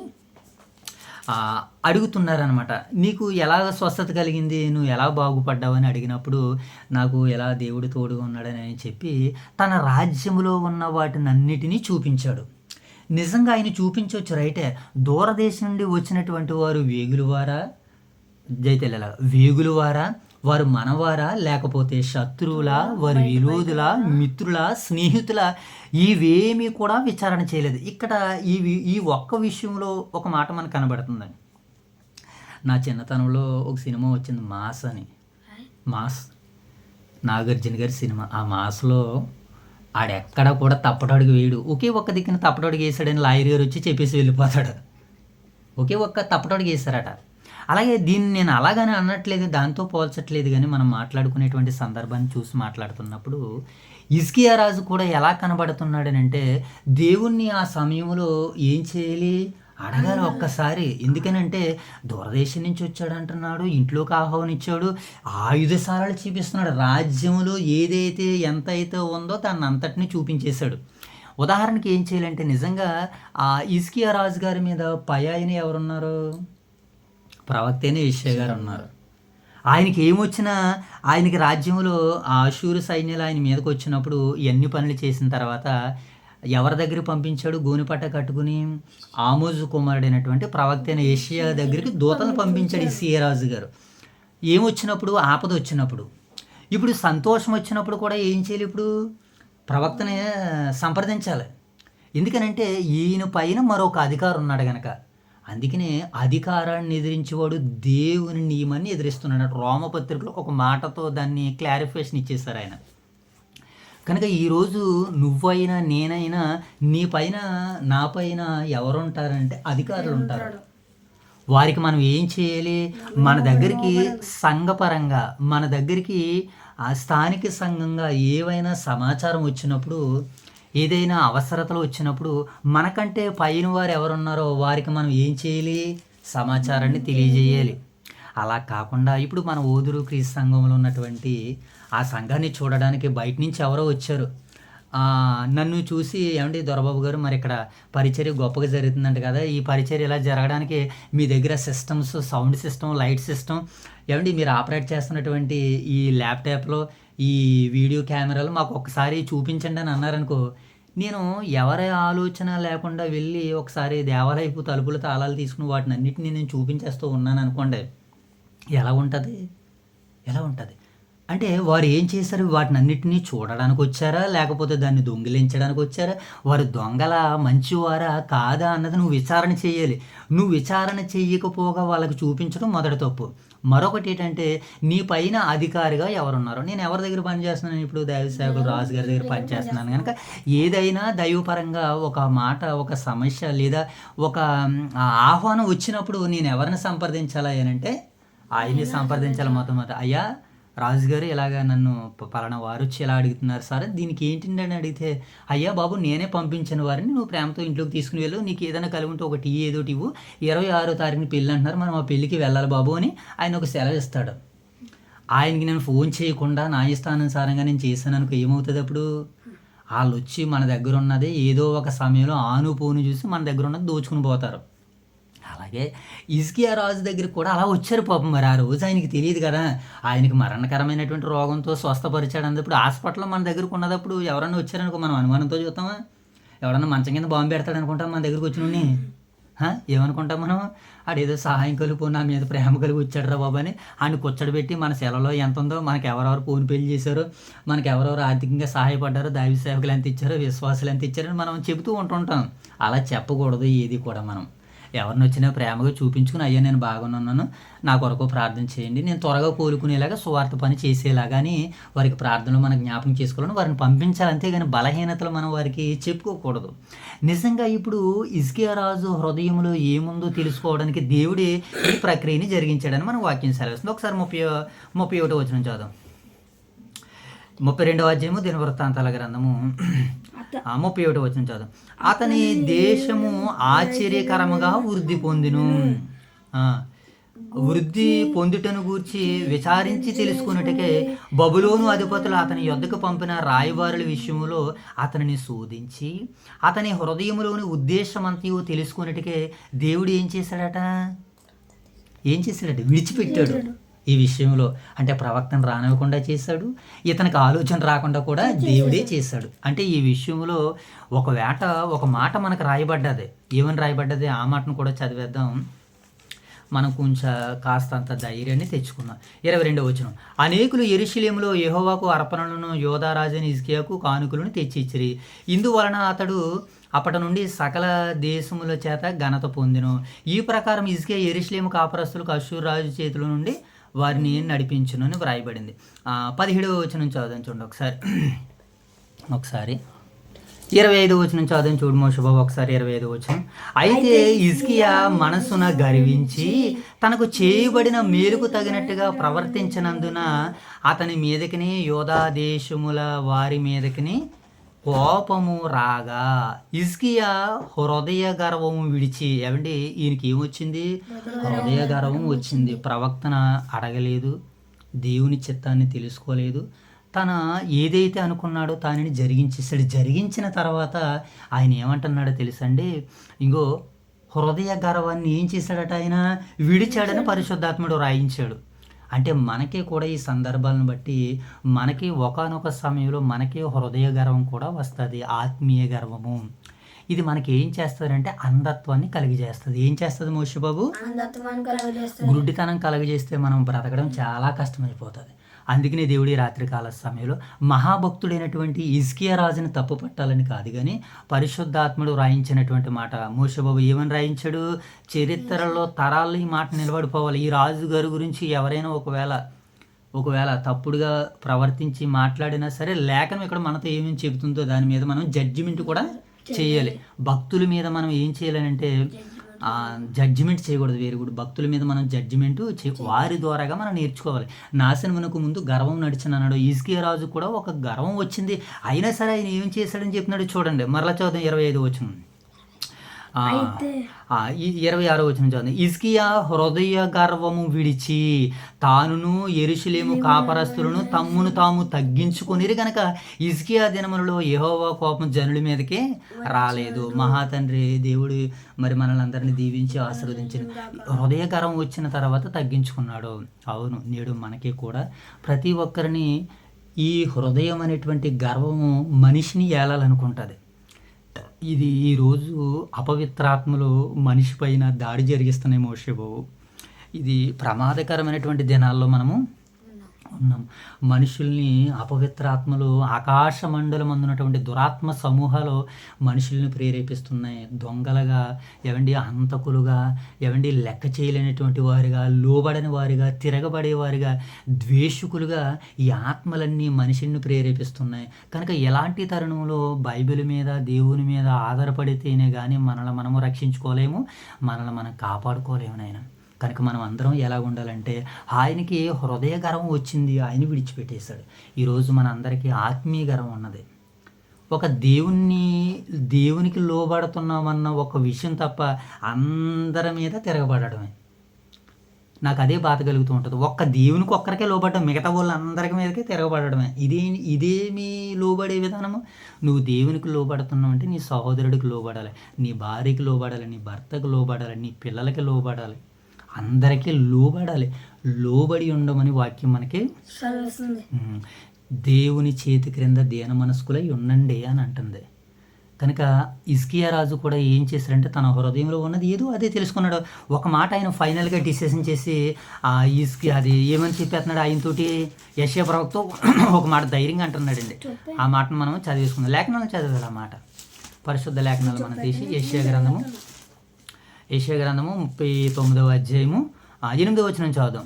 అడుగుతున్నారనమాట. నీకు ఎలా స్వస్థత కలిగింది, నువ్వు ఎలా బాగుపడ్డావని అడిగినప్పుడు నాకు ఎలా దేవుడు తోడుగా ఉన్నాడని చెప్పి తన రాజ్యంలో ఉన్న వాటిని అన్నిటినీ చూపించాడు. నిజంగా ఆయన చూపించవచ్చు రైటే. దూరదేశం నుండి వచ్చినటువంటి వారు వేగులవారా, జైతెల్లెల వేగులవారా, వారు మనవారా, లేకపోతే శత్రువులా, వారు విరోధులా, మిత్రులా, స్నేహితులా, ఇవేమీ కూడా విచారణ చేయలేదు. ఇక్కడ ఈ ఒక్క విషయంలో ఒక మాట మనకు కనబడుతుందండి. నా చిన్నతనంలో ఒక సినిమా వచ్చింది మాస్ అని. మాస్, నాగార్జున గారి సినిమా. ఆ మాస్లో ఆడెక్కడ కూడా తప్పటడుగు వేయడు. ఒకే ఒక్క దిక్కున తప్పటడుగు వేసాడని లాయర్ గారు వచ్చి చెప్పేసి వెళ్ళిపోతాడు. ఒకే ఒక్క తప్పటడుగు వేశారట. అలాగే దీన్ని నేను అలాగని అనట్లేదు, దాంతో పోల్చట్లేదు, కానీ మనం మాట్లాడుకునేటువంటి సందర్భాన్ని చూసి మాట్లాడుతున్నప్పుడు హిజ్కియా రాజు కూడా ఎలా కనబడుతున్నాడనంటే దేవుణ్ణి ఆ సమయంలో ఏం చేయాలి అడగాలి ఒక్కసారి. ఎందుకనంటే దూరదేశం నుంచి వచ్చాడు అంటున్నాడు, ఇంట్లోకి ఆహ్వానిచ్చాడు, ఆయుధశాలలు చూపిస్తున్నాడు, రాజ్యంలో ఏదైతే ఎంత అయితే ఉందో దాన్ని అంతటిని చూపించేశాడు. ఉదాహరణకి ఏం చేయాలంటే నిజంగా ఆ హిజ్కియా రాజు గారి మీద పై ఆయన ఎవరున్నారు? ప్రవక్త అయిన యెషయా గారు ఉన్నారు. ఆయనకి ఏమొచ్చినా ఆయనకి రాజ్యంలో ఆ అష్షూరు సైన్యాలు ఆయన మీదకి వచ్చినప్పుడు ఎన్ని పనులు చేసిన తర్వాత ఎవరి దగ్గర పంపించాడు? గోనెపట్ట కట్టుకుని ఆమోజు కుమారుడైనటువంటి ప్రవక్త అయిన యెషయా దగ్గరికి దూతలను పంపించాడు హిజ్కియా రాజు గారు. ఏమొచ్చినప్పుడు? ఆపద వచ్చినప్పుడు. ఇప్పుడు సంతోషం వచ్చినప్పుడు కూడా ఏం చేయాలి? ఇప్పుడు ప్రవక్తనే సంప్రదించాలి. ఎందుకనంటే ఈయన పైన మరొక అధికారం ఉన్నాడు గనక. అందుకనే అధికారాన్ని ఎదిరించేవాడు దేవుని నియమాన్ని ఎదిరిస్తున్నాడు. రోమపత్రికలో ఒక మాటతో దాన్ని క్లారిఫికేషన్ ఇచ్చేశారు ఆయన. కనుక ఈరోజు నువ్వైనా నేనైనా నీ పైన నా పైన ఎవరుంటారంటే అధికారులు ఉంటారు. వారికి మనం ఏం చేయాలి? మన దగ్గరికి సంఘపరంగా, మన దగ్గరికి ఆ స్థానిక సంఘంగా ఏవైనా సమాచారం వచ్చినప్పుడు, ఏదైనా అవసరతలు వచ్చినప్పుడు మనకంటే పైన వారు ఎవరున్నారో వారికి మనం ఏం చేయాలి? సమాచారాన్ని తెలియజేయాలి. అలా కాకుండా ఇప్పుడు మన ఓదూరు క్రీస్తు సంఘంలో ఉన్నటువంటి ఆ సంఘాన్ని చూడడానికి బయట నుంచి ఎవరో వచ్చారు. నన్ను చూసి ఏమండి దొరబాబు గారు మరి ఇక్కడ పరిచర్య గొప్పగా జరుగుతుందంట కదా, ఈ పరిచర్య ఇలా జరగడానికి మీ దగ్గర systems, sound system, light system, ఏమండి మీరు ఆపరేట్ చేస్తున్నటువంటి ఈ ల్యాప్టాప్లో ఈ వీడియో కెమెరాలు మాకు ఒకసారి చూపించండి అని అన్నారనుకో, నేను ఎవరి ఆలోచన లేకుండా వెళ్ళి ఒకసారి దేవాలయపు తలుపుల తాళాలు తీసుకుని వాటిని అన్నిటిని నేను చూపించేస్తూ ఉన్నాను అనుకోండి, ఎలా ఉంటుంది? అంటే వారు ఏం చేశారు? వాటిని అన్నిటినీ చూడడానికి వచ్చారా, లేకపోతే దాన్ని దొంగిలించడానికి వచ్చారా? వారు దొంగల మంచివారా కాదా అన్నది నువ్వు విచారణ చేయాలి. నువ్వు విచారణ చేయకపోగా వాళ్ళకి చూపించడం మొదటి తప్పు. మరొకటి ఏంటంటే నీ పైన అధికారిగా ఎవరున్నారో. నేను ఎవరి దగ్గర పనిచేస్తున్నాను? ఇప్పుడు దైవ సేవకులు రాజు గారి దగ్గర పనిచేస్తున్నాను కనుక ఏదైనా దైవపరంగా ఒక మాట, ఒక సమస్య లేదా ఒక ఆహ్వానం వచ్చినప్పుడు నేను ఎవరిని సంప్రదించాలి అని అంటే ఆయన్ని సంప్రదించాలి. మొత్తం అయ్యా రాజుగారు ఇలాగ నన్ను పలానా వారు వచ్చి ఇలా అడుగుతున్నారు సార్, దీనికి ఏంటండి అని అడిగితే, అయ్యా బాబు నేనే పంపించిన వారిని నువ్వు ప్రేమతో ఇంట్లోకి తీసుకుని వెళ్ళు, నీకు ఏదైనా కలిగి ఉంటే ఒక టీ ఏదోటి ఇవ్వు, 26వ తారీఖుని పెళ్ళి అంటున్నారు, మనం ఆ పెళ్ళికి వెళ్ళాలి బాబు అని ఆయన ఒక సెలవు ఇస్తాడు. ఆయనకి నేను ఫోన్ చేయకుండా నా ఇష్టానుసారంగా నేను చేశాను అనుకో, ఏమవుతుంది అప్పుడు? వాళ్ళు వచ్చి మన దగ్గర ఉన్నది ఏదో ఒక సమయంలో ఆనుపోను చూసి మన దగ్గర ఉన్నది దోచుకుని పోతారు. అలాగే హిజ్కియా రాజు దగ్గరికి కూడా అలా వచ్చారు పాపం. మరి ఆ రోజు ఆయనకి తెలియదు కదా, ఆయనకి మరణకరమైనటువంటి రోగంతో స్వస్థపరిచాడు అన్నప్పుడు హాస్పిటల్లో మన దగ్గరకు ఉన్నదప్పుడు ఎవరన్నా వచ్చారనుకో మనం అనుమానంతో చూస్తామా? ఎవరన్నా మంచం కింద బాంబు పెడతాడు అనుకుంటాం మన దగ్గరికి వచ్చిన ఏమనుకుంటాం మనం? ఆడేదో సహాయం కలిపి నా మీద ప్రేమ కలిగి వచ్చాడు రా బాబు అని ఆయన కూర్చోడు పెట్టి మన సెలలో ఎంత ఉందో, మనకు ఎవరెవరు ఫోన్ పెళ్లి చేశారో, మనకు ఎవరెవరు ఆర్థికంగా సహాయపడ్డారో, దైవ సేవకులు ఎంత ఇచ్చారో, విశ్వాసాలు ఎంత ఇచ్చారని మనం చెబుతూ ఉంటుంటాం. అలా చెప్పకూడదు ఏది కూడా. మనం ఎవరిని వచ్చినా ప్రేమగా చూపించుకుని, అయ్యా నేను బాగున్నాను, నా కొరకు ప్రార్థన చేయండి, నేను త్వరగా కోలుకునేలాగా సువార్త పని చేసేలాగా అని వారికి ప్రార్థనలు మనం జ్ఞాపకం చేసుకోవాలని వారిని పంపించాలి. అంతేగాని బలహీనతలు మనం వారికి చెప్పుకోకూడదు. నిజంగా ఇప్పుడు హిజ్కియా రాజు హృదయంలో ఏముందో తెలుసుకోవడానికి దేవుడే ఈ ప్రక్రియని జరిగించాడని మనం వాక్యం సెలవిస్తుంది. ఒకసారి 31వ వచనం చదువు. 32వ అధ్యాయము దినవృత్తాంతాల గ్రంథము 31వ వచనం చదువు. అతని దేశము ఆశ్చర్యకరముగా వృద్ధి పొందిను. వృద్ధి పొందుటను గూర్చి విచారించి తెలుసుకున్నట్టుకే బబులోను అధిపతులు అతని యొద్దకు పంపిన రాయబారుల విషయంలో అతనిని శోధించి అతని హృదయంలోని ఉద్దేశమంతయు తెలుసుకున్నట్టుకే దేవుడు ఏం చేశాడట? విడిచిపెట్టాడు. ఈ విషయంలో. అంటే ప్రవక్తను రానివ్వకుండా చేశాడు, ఇతనికి ఆలోచన రాకుండా కూడా దేవుడే చేశాడు. అంటే ఈ విషయంలో ఒక మాట మనకు రాయబడ్డది. ఏమని రాయబడ్డది? ఆ మాటను కూడా చదివేద్దాం. మనం కొంచెం కాస్తంత ధైర్యాన్ని తెచ్చుకుందాం. 22వ వచనం. అనేకులు యెరూషలేములో యెహోవాకు అర్పణలను, యోధారాజైన హిజ్కియాకు కానుకలను తెచ్చిచ్చిరి. ఇందువలన అతడు అప్పటి నుండి సకల దేశముల చేత ఘనత పొందెను. ఈ ప్రకారం హిజ్కియా యెరూషలేము కాపురస్తులకు అష్షూరు రాజు చేతుల నుండి వారిని నడిపించును అని వ్రాయబడింది. 17వ వచనం చదువుదాం చూడండి ఒకసారి. 25వ వచనం చదువుదాం చూడు మోషబాబు ఒకసారి. 25వ వచనం. అయితే హిజ్కియా మనసున గర్వించి తనకు చేయబడిన మేలుకు తగినట్టుగా ప్రవర్తించినందున అతని మీదకిని యోధా దేశముల వారి మీదకిని కోపము రాగా హిజ్కియా హృదయ గర్వము విడిచి, ఏమండి ఈయనకి ఏమొచ్చింది? హృదయ గర్వం వచ్చింది. ప్రవక్తన అడగలేదు, దేవుని చిత్తాన్ని తెలుసుకోలేదు, తన ఏదైతే అనుకున్నాడో దానిని జరిగించేసాడు. జరిగించిన తర్వాత ఆయన ఏమంటున్నాడో తెలుసండి? ఇంకో హృదయ గర్వాన్ని ఏం చేశాడట? ఆయన విడిచాడని పరిశుద్ధాత్ముడు రాయించాడు. అంటే మనకి కూడా ఈ సందర్భాలను బట్టి మనకి ఒకానొక సమయంలో మనకి హృదయ గర్వం కూడా వస్తుంది, ఆత్మీయ గర్వము. ఇది మనకి ఏం చేస్తుందంటే అంధత్వాన్ని కలిగజేస్తుంది. ఏం చేస్తుంది మోషబాబు? గుడ్డితనం కలగజేస్తే మనం బ్రతకడం చాలా కష్టమైపోతుంది. అందుకనే దేవుడి రాత్రికాల సమయంలో మహాభక్తుడైనటువంటి హిజ్కియా రాజుని తప్పు పట్టాలని కాదు, కానీ పరిశుద్ధాత్ముడు రాయించినటువంటి మాట. మోషబాబు ఏమని రాయించాడు? చరిత్రలో తరాల్లో ఈ మాట నిలబడిపోవాలి. ఈ రాజు గారి గురించి ఎవరైనా ఒకవేళ తప్పుడుగా ప్రవర్తించి మాట్లాడినా సరే లేఖనం ఇక్కడ మనతో ఏమేమి చెబుతుందో దాని మీద మనం జడ్జిమెంట్ కూడా చేయాలి. భక్తుల మీద మనం ఏం చేయాలంటే జడ్జిమెంట్ చేయకూడదు. వేరు కూడా భక్తుల మీద మనం జడ్జిమెంట్ వారి ద్వారాగా మనం నేర్చుకోవాలి. నాశనమునకు ముందు గర్వం నడిచిన అన్నాడు. హిజ్కియా రాజు కూడా ఒక గర్వం వచ్చింది, అయినా సరే ఆయన ఏం చేశాడని చెప్పినాడు చూడండి. మరలా చదువుదాం 25వ వచనం. 26వ వచనం చదువుదాం. హిజ్కియా హృదయ గర్వము విడిచి తానును యెరూషలేము కాపరస్తులను తమ్మును తాము తగ్గించుకొనిరి గనక హిజ్కియా దినములలో యెహోవా కోపం జనుల మీదకే రాలేదు. మహాతండ్రి దేవుడు మరి మనల్ని అందరినీ దీవించి ఆశీర్వదించిన. హృదయ గర్వం వచ్చిన తర్వాత తగ్గించుకున్నాడు. అవును, నేడు మనకి కూడా ప్రతి ఒక్కరిని ఈ హృదయం అనేటువంటి గర్వము మనిషిని ఏలాలనుకుంటుంది. ఇది ఈరోజు అపవిత్రాత్మలు మనిషి పైన దాడి జరిగిస్తున్నాయి మోషబాబు. ఇది ప్రమాదకరమైనటువంటి దినాల్లో మనము ఉన్నాం. మనుషుల్ని అపవిత్రాత్మలు ఆకాశ మండలం అందున్నటువంటి దురాత్మ సమూహాలు మనుషుల్ని ప్రేరేపిస్తున్నాయి. దొంగలుగా, హంతకులుగా, లెక్క చేయలేనటువంటి వారిగా, లోబడని వారిగా, తిరగబడేవారిగా, ద్వేషకులుగా ఈ ఆత్మలన్నీ మనిషిని ప్రేరేపిస్తున్నాయి. కనుక ఎలాంటి తరుణంలో బైబిల్ మీద, దేవుని మీద ఆధారపడితేనే కానీ మనల్ని మనము రక్షించుకోలేము, మనల్ని మనం కాపాడుకోలేము నాయన. కనుక మనం అందరం ఎలా ఉండాలంటే, ఆయనకి హృదయ గర్వం వచ్చింది, ఆయన విడిచిపెట్టేశాడు. ఈరోజు మన అందరికీ ఆత్మీయ గర్వం ఉన్నది. ఒక దేవునికి లోబడుతున్నామన్న ఒక విషయం తప్ప అందరి మీద తిరగబడమే. నాకు అదే బాధ కలుగుతూ ఉంటుంది. దేవునికి ఒక్కరికే లోబడడం, మిగతా వాళ్ళందరి మీదకే తిరగబడమే. ఇదేమి లోబడే విధానము? నువ్వు దేవునికి లోబడుతున్నావు అంటే నీ సహోదరుడికి లోబడాలి, నీ భార్యకి లోబడాలి, నీ భర్తకు లోబడాలి, నీ పిల్లలకి లోబడాలి, అందరికీ లోబడాలి. లోబడి ఉండమని వాక్యం మనకి దేవుని చేతి క్రింద దీన మనస్కులై ఉండండి అని అంటుంది. కనుక హిజ్కియా రాజు కూడా ఏం చేశాడంటే తన హృదయంలో ఉన్నది ఏదో అదే తెలుసుకున్నాడు. ఒక మాట ఆయన ఫైనల్గా డిసిషన్ చేసి అది ఏమని చెప్పేస్తున్నాడు ఆయనతోటి? యెషయా ప్రవక్త ఒక మాట ధైర్యంగా అంటున్నాడండి. ఆ మాటను మనం చదివేసుకుందాం. లేఖనాలు చదవాలి. ఆ మాట పరిశుద్ధ లేఖనాలు మనం తీసి యెషయా గ్రంథము 39వ అధ్యాయము 8వ వచనం చదువుదాం.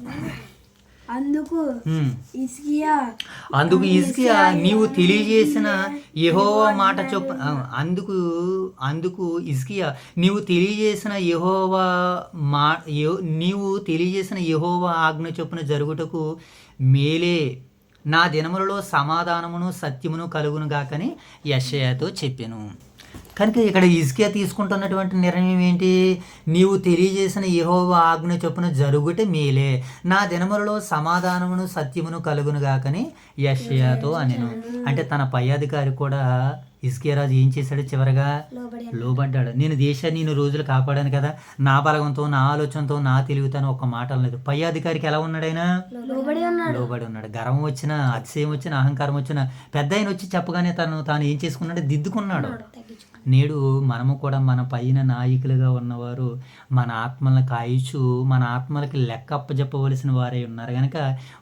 అందుకు హిజ్కియా నీవు తెలియజేసిన యెహోవా మాట చొప్పున హిజ్కియా నీవు తెలియజేసిన యెహోవా ఆజ్ఞ చొప్పున జరుగుటకు మేలే, నా దినములలో సమాధానమును సత్యమును కలుగును గాకని యెషయాతో చెప్పెను. కనుక ఇక్కడ హిజ్కియా తీసుకుంటున్నటువంటి నిర్ణయం ఏంటి? నీవు తెలియజేసిన యెహోవా ఆజ్ఞ చొప్పున జరుగుటే మేలే, నా దినములలో సమాధానమును సత్యమును కలుగును గాకని యెషయాతో అనెను. అంటే తన పై అధికారి కూడా హిజ్కియా రాజు ఏం చేశాడు? చివరగా లోబడి లోబడ్డాడు. నేను దేశాన్ని ఇన్ని రోజులు కాపాడాను కదా, నా బలగంతో, నా ఆలోచనతో, నా తెలివితోనో ఒక్క మాట అనలేదు. పై అధికారికి ఎలా ఉన్నాడు ఆయన? లోబడి ఉన్నాడు. లోబడి ఉన్నాడు. గర్వం వచ్చినా, అతిశయం వచ్చినా, అహంకారం వచ్చినా పెద్ద ఆయన వచ్చి చెప్పగానే తాను ఏం చేసుకున్నాడు? దిద్దుకున్నాడు. తగ్గించుకున్నాడు. నేడు మనము కూడా మన పైన నాయకులుగా ఉన్నవారు మన ఆత్మలను కాయిచు మన ఆత్మలకి లెక్క అప్పజెప్పవలసిన వారే ఉన్నారు కనుక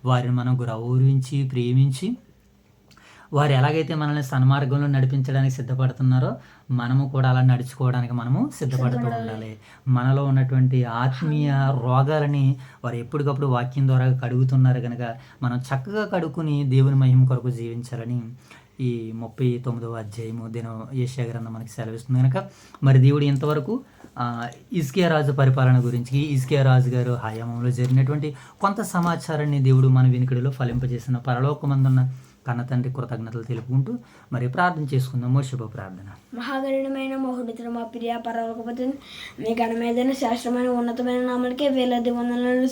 వారిని మనం గౌరవించి ప్రేమించి వారు ఎలాగైతే మనల్ని సన్మార్గంలో నడిపించడానికి సిద్ధపడుతున్నారో మనము కూడా అలా నడుచుకోవడానికి మనము సిద్ధపడుతూ ఉండాలి. మనలో ఉన్నటువంటి ఆత్మీయ రోగాలని వారు ఎప్పటికప్పుడు వాక్యం ద్వారా కడుగుతున్నారు కనుక మనం చక్కగా కడుక్కుని దేవుని మహిమ కొరకు జీవించాలని ఈ 39వ అధ్యాయము యెషయా గ్రంథం మనకి సెలవిస్తుంది కనుక మరి దేవుడు ఇంతవరకు హిజ్కియా రాజు పరిపాలన గురించి, హిజ్కియా రాజు గారు హయాంలో జరిగినటువంటి కొంత సమాచారాన్ని దేవుడు మన వినికిడిలో ఫలింపజేసిన పరలోకమందున్న కన్న తండ్రి కృతజ్ఞతలు తెలుపుకుంటూ మరి ప్రార్థన చేసుకుందాము. శుభ ప్రార్థన. మహాగణమైన మహోన్నతుడు మా ప్రియ పరలోకపతి, మీ ఘనమైన శాస్త్రమైన ఉన్నతమైన నామానికి వేలాది వందనాలు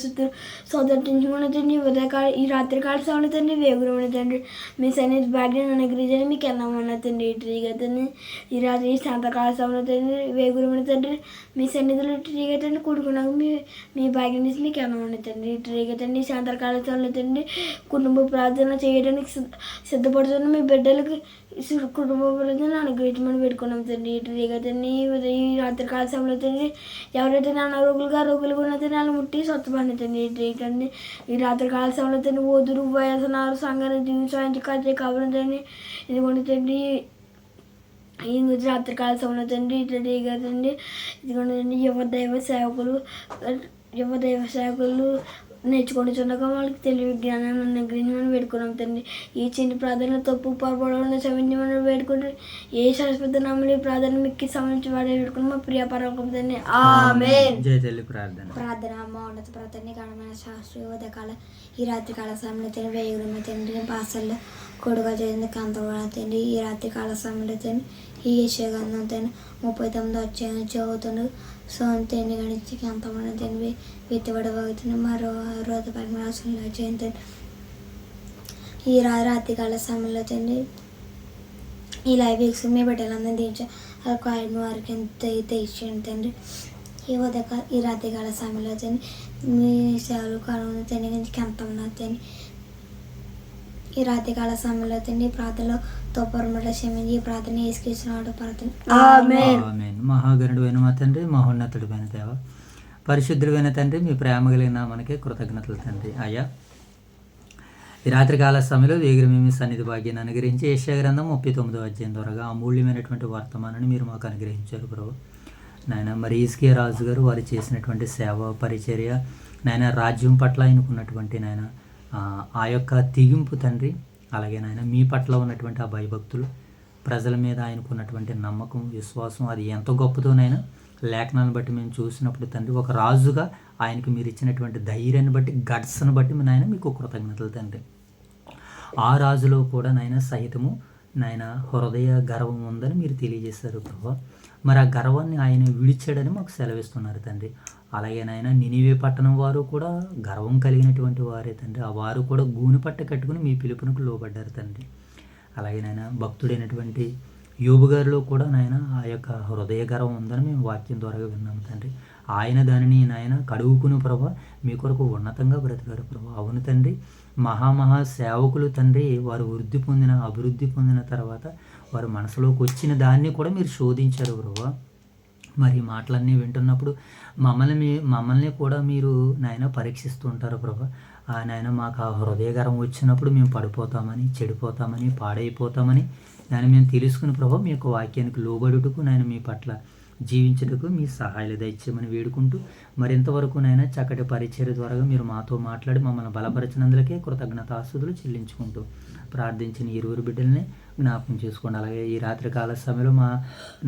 సోదరించుకున్న తండ్రి, ఉదయకాల ఈ రాత్రికాల సమయంలో తండ్రి వేగురమైన తండ్రి మీ సన్నిధి భాగ్యం అనుగ్రహించండి. మీకు ఎన్నమన్న తండ్రి ఇటుగా తండ్రి ఈ రాత్రి సాయంత్రకాల సమయంలో తండ్రి వేగురమైన తండ్రి మీ సన్నిధిలో ఇటుగా తండ్రి కూడుకున్నాక మీ భాగ్యం నుంచి మీకు ఎన్నమన్న తండ్రి ఇటుగా తండ్రి సాయంత్రకాల సమయంలో తండ్రి కుటుంబ ప్రార్థన చేయడానికి సిద్ధపడుతున్న మీ బిడ్డలకి కుటుంబ ప్రార్థన అనుగ్రహించమని పెట్టుకున్నాం తండ్రి ఇటుగా తండ్రి ఈ రాత్రికాల సమయంలో తండ్రి ఎవరైతే అనారోగ్యులుగా ఉన్న తండ్రి వాళ్ళు ముట్టి స్వచ్ఛపడిన తండ్రి ఇటుగా తండ్రి ఈ రాత్రికాల సమయంలో తండ్రి ఓదురు వయసనారు సంఘాన్ని జీవించడానికి కథ కాబట్టి తండ్రి ఇదిగోండి తండ్రి ఈ రాత్రికాల సమయంలో తండ్రి ఇటుగా తండ్రి ఇదిగోండి తండ్రి యువ దైవ సేవకులు నేర్చుకొని చుండగా వాళ్ళకి తెలివి జ్ఞానాన్ని అనుగ్రహించమని వేడుకున్నాం తండ్రి. ఈ చిన్న ప్రార్థనలు తప్పు పొరపడకుండా క్షమించమని వేడుకుంటే ఏ శాశ్వత నామని ప్రార్థన మీకు సంబంధించి వాడే వేడుకుని మా ప్రియ పరలోకపు తండ్రి ఆమేన్. జయ తల్లి ప్రార్థన. ప్రార్థన మౌనత ప్రార్థన ఘనమైన శాస్త్రీయ ఉదయకాల ఈ రాత్రికాల సమయంలో తండ్రి వేగురమ తండ్రి పాసల్లో కొడుగా చేసింది కాంతవాడ తండ్రి ఈ రాత్రికాల సమయంలో తండ్రి ఈ యెషయా గ్రంథం తండ్రి 39వ అధ్యాయం చదువుతుండు సొంతండి గణించి కాంతవాడ తండ్రి విత్తబడ భగతుని మరో రోత పరిమళాసంలో చేయండి ఈ రాత్రికాల సమయంలో తండ్రి ఈ లైవ్ వీక్స్ మీ బిడ్డలందరూ తీర్చి వాళ్ళకు ఆయన వారికి ఎంత తెచ్చేయండి తండ్రి. ఈ రాత్రికాల సమయంలో తండ్రి మీ సేవలు కనుగొని తండ్రి గురించి ఎంత ఉన్నారు తండ్రి. ఈ రాత్రికాల సమయంలో తండ్రి ప్రార్థనలో తోపరమట క్షమించి ఈ ప్రార్థన వేసుకొచ్చినాడు ప్రార్థన ఆమేన్. మహాగణుడైన మా తండ్రి, మహోన్నతుడైన దేవ, పరిశుద్ధుడైన తండ్రి, మీ ప్రేమ కలిగిన మనకి కృతజ్ఞతలు తండ్రి. అయ్యా ఈ రాత్రికాల సమయంలో వేగిరమేమి సన్నిధి భాగ్యాన్ని అనుగ్రహించి యెషయా గ్రంథం 39వ అధ్యాయం ద్వారా అమూల్యమైనటువంటి వర్తమానాన్ని మీరు మాకు అనుగ్రహించారు ప్రభు. నాయన మరి హిజ్కియా రాజు గారు వారు చేసినటువంటి సేవ పరిచర్య నాయన రాజ్యం పట్ల ఆయనకున్నటువంటి నాయన ఆ యొక్క తెగింపు తండ్రి, అలాగే నాయన మీ పట్ల ఉన్నటువంటి ఆ భయభక్తులు, ప్రజల మీద ఆయనకున్నటువంటి నమ్మకం విశ్వాసం అది ఎంత గొప్పతోనైనా లేఖనాలను బట్టి మేము చూసినప్పుడు తండ్రి ఒక రాజుగా ఆయనకు మీరు ఇచ్చినటువంటి ధైర్యాన్ని బట్టి గట్స్ను బట్టి నాయన మీకు కృతజ్ఞతలు తండ్రి. ఆ రాజులో కూడా నాయన సహితము నాయన హృదయ గర్వం ఉందని మీరు తెలియజేశారు ప్రభు. మరి ఆ గర్వాన్ని ఆయన విడిచాడని మాకు సెలవిస్తున్నారు తండ్రి. అలాగే నాయన నినివే పట్టణం వారు కూడా గర్వం కలిగినటువంటి వారే తండ్రి. ఆ వారు కూడా గూని పట్ట కట్టుకుని మీ పిలుపునకు లోబడ్డారు తండ్రి. అలాగే నాయన భక్తుడైనటువంటి యోబు గారిలో కూడా నాయన ఆ యొక్క హృదయ గర్వం ఉందని మేము వాక్యం ద్వారా విన్నాము తండ్రి. ఆయన దానిని నాయన కడుగుకుని ప్రభు మీ కొరకు ఉన్నతంగా బ్రతికారు ప్రభు. అవును తండ్రి, మహామహా సేవకులు తండ్రి వారు అభివృద్ధి పొందిన తర్వాత వారు మనసులోకి వచ్చిన దాన్ని కూడా మీరు శోధించారు ప్రభు. మరి మాటలన్నీ వింటున్నప్పుడు మమ్మల్ని కూడా మీరు నాయన పరీక్షిస్తూ ఉంటారు ప్రభు. నాయన మాకు ఆ హృదయగరం వచ్చినప్పుడు మేము పడిపోతామని, చెడిపోతామని, పాడైపోతామని నాయన మేము తెలుసుకుని ప్రభు మీ యొక్క వాక్యానికి లోబడుటకు నాయన మీ పట్ల జీవించుటకు మీ సహాయాలు దయచేయమని వేడుకుంటూ మరింతవరకు నాయన చక్కటి పరిచర్య ద్వారా మీరు మాతో మాట్లాడి మమ్మల్ని బలపరిచినందులకే కృతజ్ఞతాస్తుతులు చెల్లించుకుంటూ ప్రార్థించిన ఇరువురు బిడ్డల్ని జ్ఞాపకం చేసుకోండి. అలాగే ఈ రాత్రికాల సమయంలో మా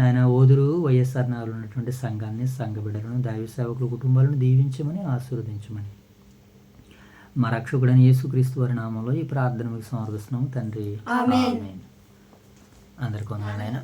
నాయన ఓదురు వైఎస్ఆర్ నగర్లో ఉన్నటువంటి సంఘాన్ని, సంఘ బిడ్డలను, దైవ సేవకుల కుటుంబాలను దీవించమని ఆశీర్వదించమని మా రక్షకుడైన యేసుక్రీస్తు వారి నామంలో ఈ ప్రార్థన మీకు సమర్పిస్తున్నాము తండ్రి. ఆమేన్. అందరికీ వందనాలు నాయన.